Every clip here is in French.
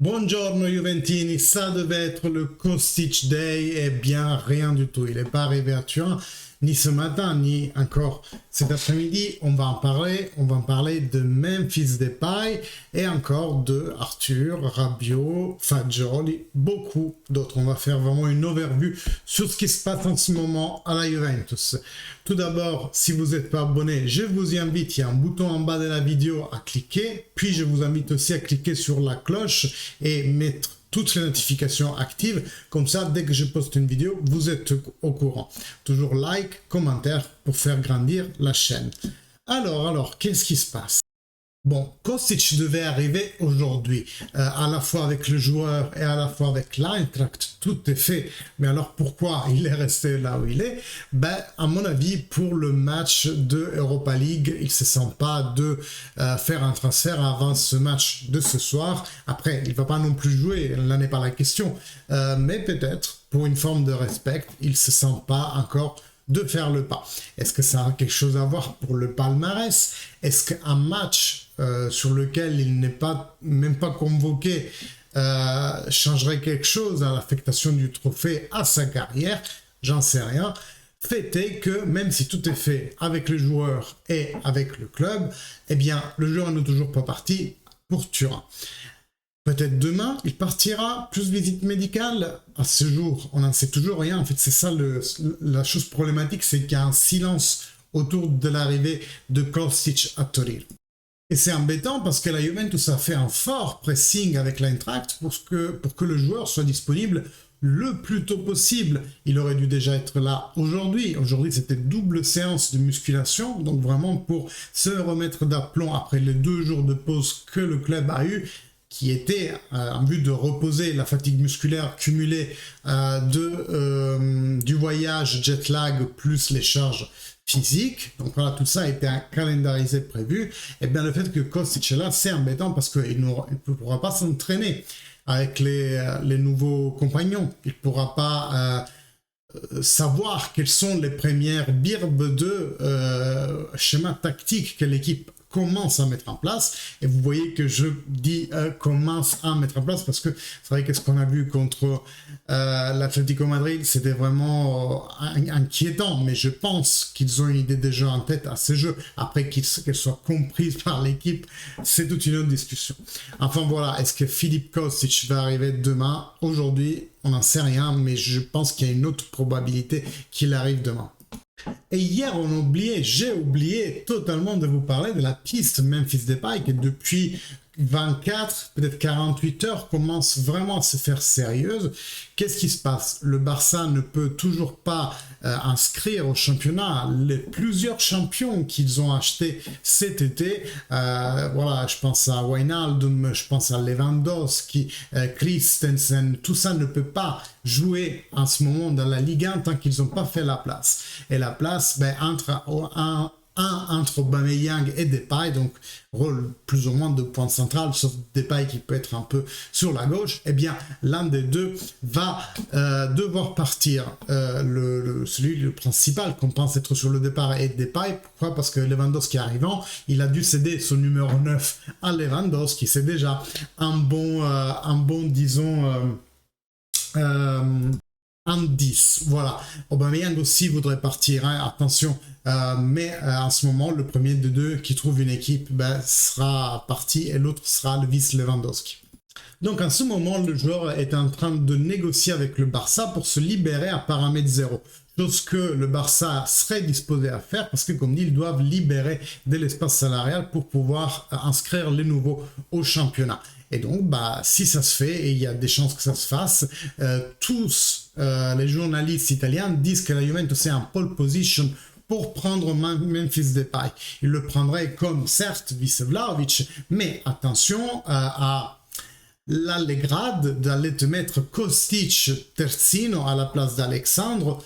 Buongiorno Juventini, ça devait être le Kostic Day, eh bien rien du tout, il n'est pas arrivé à Turin, ni ce matin, ni encore cet après-midi, on va en parler de Memphis Depay et encore de Arthur, Rabiot, Fagioli, beaucoup d'autres. On va faire vraiment une overview sur ce qui se passe en ce moment à la Juventus. Tout d'abord, si vous n'êtes pas abonné, je vous y invite, il y a un bouton en bas de la vidéo à cliquer, puis je vous invite aussi à cliquer sur la cloche et mettre toutes les notifications actives, comme ça dès que je poste une vidéo, vous êtes au courant. Toujours like, commentaire pour faire grandir la chaîne. Alors, qu'est-ce qui se passe? Bon, Kostic devait arriver aujourd'hui, à la fois avec le joueur et à la fois avec l'Eintracht, tout est fait. Mais alors pourquoi il est resté là où il est? Ben, à mon avis, pour le match de Europa League, il ne se sent pas de faire un transfert avant ce match de ce soir. Après, il ne va pas non plus jouer, là n'est pas la question. Mais peut-être, pour une forme de respect, il ne se sent pas encore de faire le pas. Est-ce que ça a quelque chose à voir pour le palmarès? Est-ce qu'un match sur lequel il n'est même pas convoqué changerait quelque chose à l'affectation du trophée à sa carrière? J'en sais rien. Fait est que même si tout est fait avec les joueurs et avec le club, eh bien le joueur n'est toujours pas parti pour Turin. Peut-être demain, il partira, plus visite médicale. À ce jour, on n'en sait toujours rien. En fait, c'est ça la chose problématique, c'est qu'il y a un silence autour de l'arrivée de Kostic à Torino. Et c'est embêtant parce que la Juventus a fait un fort pressing avec l'Eintracht pour que le joueur soit disponible le plus tôt possible. Il aurait dû déjà être là aujourd'hui. Aujourd'hui, c'était double séance de musculation, donc vraiment pour se remettre d'aplomb après les 2 jours de pause que le club a eu, qui était en but de reposer la fatigue musculaire cumulée du voyage jet lag plus les charges physiques. Donc voilà, tout ça a été calendarisé, prévu. Et bien le fait que Kostic est là, c'est embêtant parce qu'il ne pourra pas s'entraîner avec les nouveaux compagnons. Il ne pourra pas savoir quelles sont les premières birbes de schéma tactique que l'équipe commence à mettre en place. Et vous voyez que je dis commence à mettre en place parce que c'est vrai que ce qu'on a vu contre l'Atlético Madrid, c'était vraiment inquiétant, mais je pense qu'ils ont une idée déjà en tête à ce jeu. Après qu'elle soit comprise par l'équipe, c'est toute une autre discussion. Enfin voilà, est-ce que Filip Kostic va arriver demain? Aujourd'hui, on n'en sait rien, mais je pense qu'il y a une autre probabilité qu'il arrive demain. Et hier, j'ai oublié totalement de vous parler de la piste Memphis Depay qui depuis 24, peut-être 48 heures commence vraiment à se faire sérieuse. Qu'est-ce qui se passe? Le Barça ne peut toujours pas inscrire au championnat plusieurs champions qu'ils ont achetés cet été. Voilà, je pense à Wijnaldum, je pense à Lewandowski, Christensen, tout ça ne peut pas jouer en ce moment dans la Ligue 1 tant qu'ils n'ont pas fait la place. Et la place, ben, entre Aubameyang et Depay, donc rôle plus ou moins de point central, sauf Depay qui peut être un peu sur la gauche, eh bien l'un des deux va devoir partir. Le principal qu'on pense être sur le départ est Depay. Pourquoi? Parce que Lewandowski arrivant, il a dû céder son numéro 9 à Lewandowski. C'est déjà un bon disons un 10, voilà. Aubameyang aussi voudrait partir, hein, attention, mais en ce moment, le premier des deux qui trouve une équipe sera parti et l'autre sera le vice Lewandowski. Donc en ce moment, le joueur est en train de négocier avec le Barça pour se libérer à paramètre 0. Chose que le Barça serait disposé à faire parce que, comme dit, ils doivent libérer de l'espace salarial pour pouvoir inscrire les nouveaux au championnat. Et donc, si ça se fait, et il y a des chances que ça se fasse, tous les journalistes italiens disent que la Juventus est en pole position pour prendre Memphis Depay. Ils le prendraient comme, certes, vice Vlahovic, mais attention à l'Allegrade d'aller te mettre Kostic terzino à la place d'Alessandro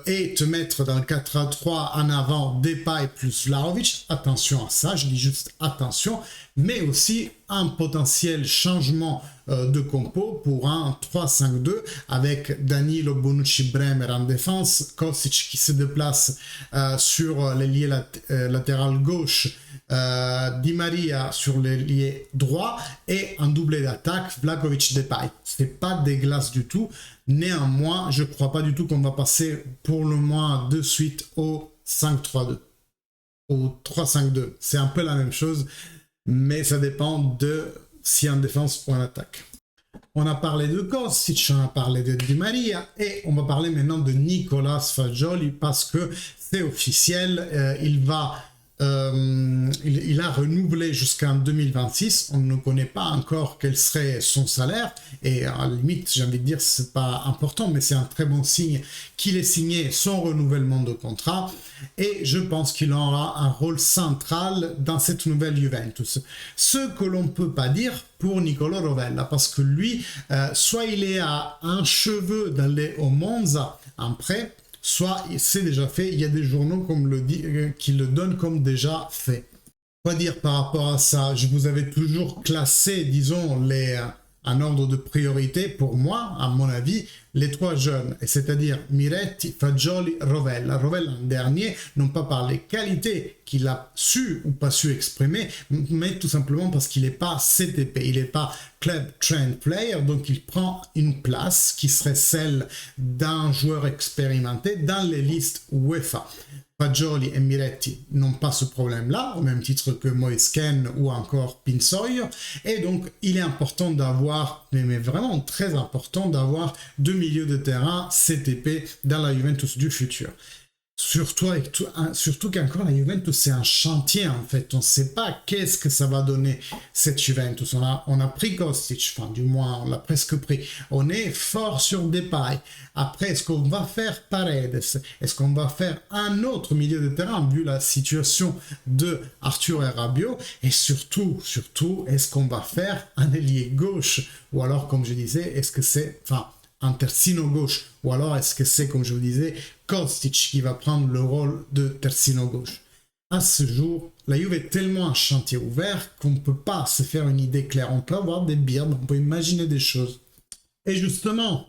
et te mettre dans le 4-3 en avant Depay plus Vlahovic. Attention à ça, je dis juste attention, mais aussi un potentiel changement de compo pour un 3-5-2 avec Danilo, Bonucci, Bremer en défense, Kostic qui se déplace sur l'ailier latéral gauche Di Maria sur l'ailier droit et un doublé d'attaque, Vlahovic-Depay. C'est pas dégueulasse du tout. Néanmoins, je crois pas du tout qu'on va passer pour le moins de suite au 5-3-2. Au 3-5-2. C'est un peu la même chose, mais ça dépend de si en défense ou en attaque. On a parlé de Kostic, on a parlé de Di Maria et on va parler maintenant de Nicolas Fagioli parce que c'est officiel, il a renouvelé jusqu'en 2026. On ne connaît pas encore quel serait son salaire et à la limite, j'ai envie de dire, c'est pas important, mais c'est un très bon signe qu'il ait signé son renouvellement de contrat et je pense qu'il aura un rôle central dans cette nouvelle Juventus. Ce que l'on peut pas dire pour Nicolo Rovella, parce que lui, soit il est à un cheveu d'aller au Monza en prêt, soit c'est déjà fait. Il y a des journaux qui le donnent comme déjà fait. Quoi dire par rapport à ça? Je vous avais toujours classé, disons, en ordre de priorité pour moi, à mon avis, les trois jeunes, c'est-à-dire Miretti, Fagioli, Rovella. Rovella en dernier, non pas par les qualités qu'il a su ou pas su exprimer, mais tout simplement parce qu'il n'est pas CTP, il n'est pas Club Trend Player, donc il prend une place qui serait celle d'un joueur expérimenté dans les listes UEFA. Fagioli et Miretti n'ont pas ce problème-là, au même titre que Moisken ou encore Pinsoy. Et donc, il est important d'avoir, mais vraiment très important, d'avoir deux milieux de terrain CTP dans la Juventus du futur. Surtout qu'encore la Juventus c'est un chantier en fait, on ne sait pas qu'est-ce que ça va donner cette Juventus. On a pris Kostic, enfin du moins on l'a presque pris, on est fort sur Depay. Après est-ce qu'on va faire Paredes, est-ce qu'on va faire un autre milieu de terrain vu la situation de Arthur et Rabiot, et surtout est-ce qu'on va faire un ailier gauche, ou alors comme je disais, est-ce que c'est, un terzino gauche, ou alors est-ce que c'est, comme je vous disais, Kostic qui va prendre le rôle de terzino gauche. À ce jour, la Juve est tellement un chantier ouvert qu'on ne peut pas se faire une idée claire. On peut avoir des birbes, on peut imaginer des choses. Et justement,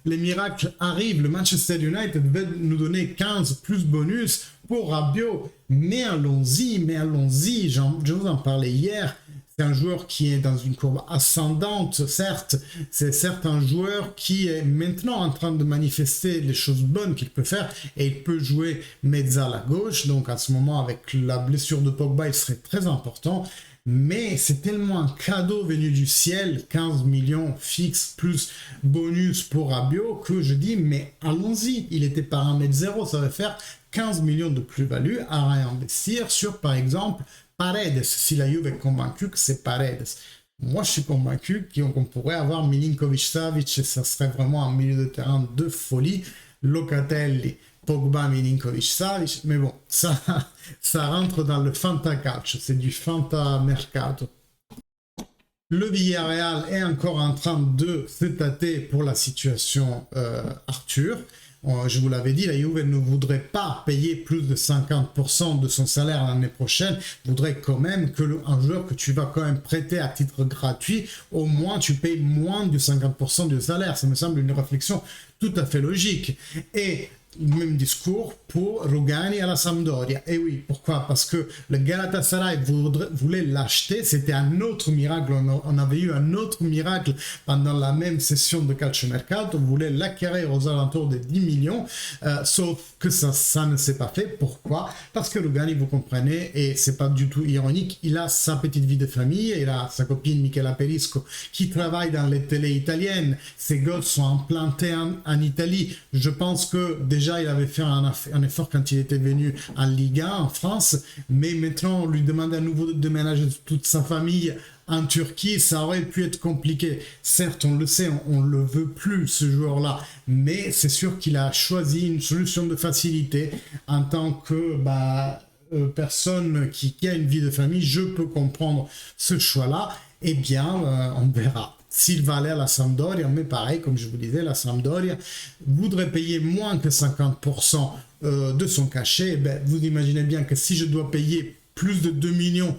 les miracles arrivent. Le Manchester United veut nous donner 15 plus bonus pour Rabiot. Mais allons-y, je vous en parlais hier. C'est un joueur qui est dans une courbe ascendante, certes. C'est certes un joueur qui est maintenant en train de manifester les choses bonnes qu'il peut faire. Et il peut jouer mezzala à gauche. Donc à ce moment, avec la blessure de Pogba, il serait très important. Mais c'est tellement un cadeau venu du ciel, 15 millions fixes plus bonus pour Rabiot, que je dis, mais allons-y. Il était paramètre 0, ça va faire 15 millions de plus-value à réinvestir sur, par exemple, Paredes, si la Juve est convaincue que c'est Paredes. Moi, je suis convaincu qu'on pourrait avoir Milinkovic-Savic et ça serait vraiment un milieu de terrain de folie. Locatelli, Pogba, Milinkovic-Savic, mais bon, ça rentre dans le fantacalcio, c'est du fantamercato. Le Villarreal est encore en train de se tâter pour la situation Arthur. Je vous l'avais dit, la Juve ne voudrait pas payer plus de 50% de son salaire l'année prochaine. Voudrait quand même que un joueur que tu vas quand même prêter à titre gratuit, au moins tu payes moins de 50% du salaire. Ça me semble une réflexion tout à fait logique. Et même discours pour Rugani à la Sampdoria. Et oui, pourquoi? Parce que le Galatasaray voulait l'acheter. C'était un autre miracle. On avait eu un autre miracle pendant la même session de calciomercato. On voulait l'acquérir aux alentours de 10 millions. Sauf que ça ne s'est pas fait. Pourquoi? Parce que Rugani, vous comprenez, et c'est pas du tout ironique, il a sa petite vie de famille. Il a sa copine Michela Perisco qui travaille dans les télés italiennes. Ses gosses sont implantés en Italie. Je pense que déjà il avait fait un effort quand il était venu en Ligue 1 en France, mais maintenant on lui demande à nouveau de déménager toute sa famille en Turquie, ça aurait pu être compliqué. Certes, on le sait, on ne le veut plus ce joueur-là, mais c'est sûr qu'il a choisi une solution de facilité en tant que personne qui a une vie de famille. Je peux comprendre ce choix-là. Eh bien, on verra. S'il va aller à la Sampdoria, mais pareil, comme je vous disais, la Sampdoria voudrait payer moins que 50% de son cachet. Vous imaginez bien que si je dois payer plus de 2 millions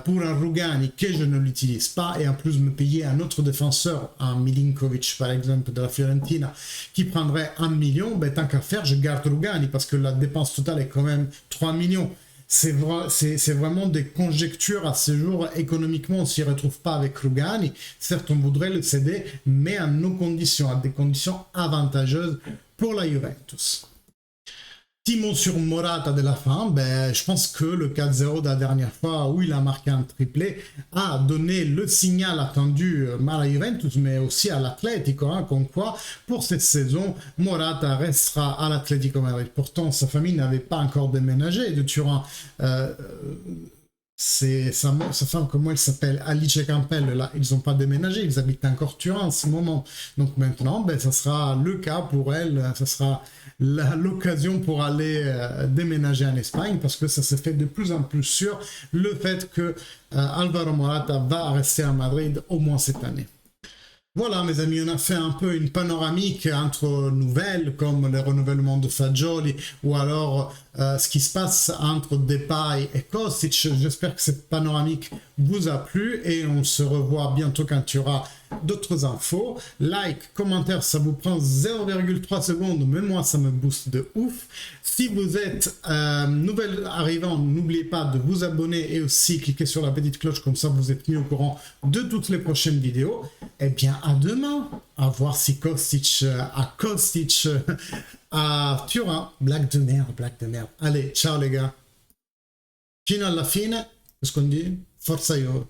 pour un Rugani que je ne l'utilise pas, et en plus me payer un autre défenseur, un Milinkovic par exemple de la Fiorentina, qui prendrait 1 million, tant qu'à faire, je garde Rugani parce que la dépense totale est quand même 3 millions. c'est vraiment des conjectures à ce jour. Économiquement, on ne s'y retrouve pas avec Rugani. Certes, on voudrait le céder, mais à nos conditions, à des conditions avantageuses pour la Juventus. Petit mot sur Morata de la fin, ben, je pense que le 4-0 de la dernière fois où il a marqué un triplé a donné le signal attendu à la Juventus, mais aussi à l'Atlético, hein, comme quoi pour cette saison, Morata restera à l'Atlético Madrid. Pourtant, sa famille n'avait pas encore déménagé de Turin. C'est sa femme, comment elle s'appelle, Alice Campbell, là, ils n'ont pas déménagé, ils habitent encore Turin en ce moment. Donc maintenant, ben, ça sera le cas pour elle, ça sera l'occasion pour aller déménager en Espagne, parce que ça se fait de plus en plus sûr, le fait que Alvaro Morata va rester à Madrid au moins cette année. Voilà mes amis, on a fait un peu une panoramique entre nouvelles comme le renouvellement de Fagioli ou alors ce qui se passe entre Depay et Kostic. J'espère que cette panoramique vous a plu et on se revoit bientôt quand il y aura d'autres infos. Like, commentaire, ça vous prend 0,3 secondes, mais moi ça me booste de ouf. Si vous êtes nouvel arrivant, n'oubliez pas de vous abonner et aussi cliquer sur la petite cloche, comme ça vous êtes mis au courant de toutes les prochaines vidéos. Eh bien à demain, à voir si Kostic à Turin. Blague de merde, blague de merde. Allez, ciao les gars. Fino alla fine, ce qu'on dit, forza Juve.